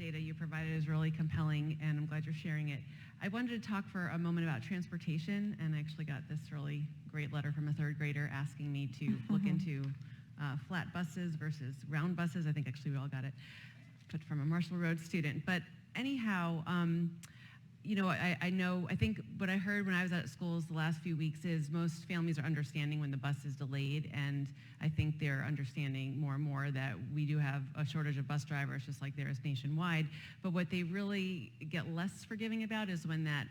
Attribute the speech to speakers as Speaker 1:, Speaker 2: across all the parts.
Speaker 1: data you provided is really compelling, and I'm glad you're sharing it. I wanted to talk for a moment about transportation, and I actually got this really great letter from a third grader asking me to look into flat buses versus round buses. I think actually we all got it, but from a Marshall Road student. But anyhow, I think what I heard when I was at schools the last few weeks is most families are understanding when the bus is delayed, and I think they're understanding more and more that we do have a shortage of bus drivers, just like there is nationwide. But what they really get less forgiving about is when that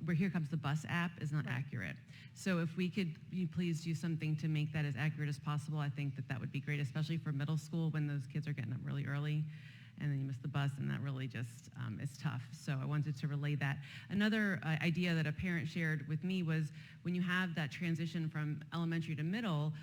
Speaker 1: where Here Comes the Bus app is not accurate. So if we could please do something to make that as accurate as possible, I think that would be great, especially for middle school when those kids are getting up really early and then you miss the bus, and that really just is tough. So I wanted to relay that. Another idea that a parent shared with me was when you have that transition from elementary to middle,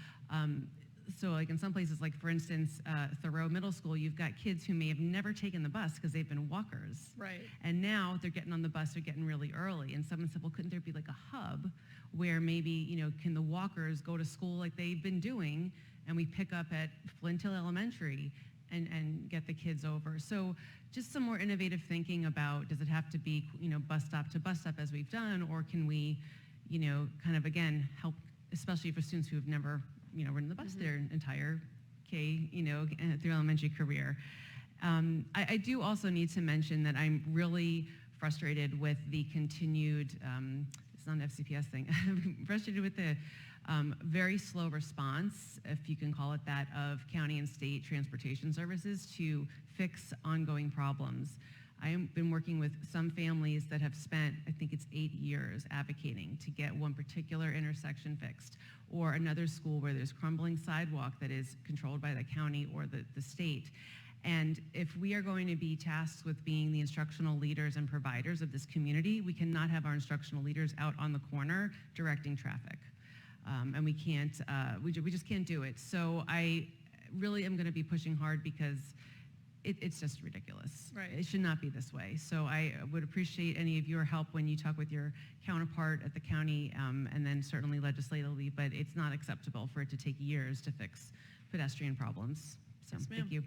Speaker 1: so like in some places, like for instance, Thoreau Middle School, you've got kids who may have never taken the bus because they've been walkers.
Speaker 2: Right.
Speaker 1: And now they're getting on the bus, they're getting really early. And someone said, well, couldn't there be like a hub where maybe, can the walkers go to school like they've been doing, and we pick up at Flint Hill Elementary and get the kids over. So just some more innovative thinking about, does it have to be, bus stop to bus stop as we've done, or can we, kind of again, help, especially for students who have never, ridden the bus their entire K, through elementary career. I do also need to mention that I'm really frustrated with the continued, it's not an FCPS thing, I'm frustrated with the very slow response, if you can call it that, of county and state transportation services to fix ongoing problems. I have been working with some families that have spent, I think it's 8 years, advocating to get one particular intersection fixed, or another school where there's crumbling sidewalk that is controlled by the county or the state. And if we are going to be tasked with being the instructional leaders and providers of this community, we cannot have our instructional leaders out on the corner directing traffic. And we can't, we just can't do it. So I really am going to be pushing hard because it's just ridiculous.
Speaker 2: Right.
Speaker 1: It should not be this way. So I would appreciate any of your help when you talk with your counterpart at the county, and then certainly legislatively, but it's not acceptable for it to take years to fix pedestrian problems. So
Speaker 2: Yes, ma'am.
Speaker 1: thank you.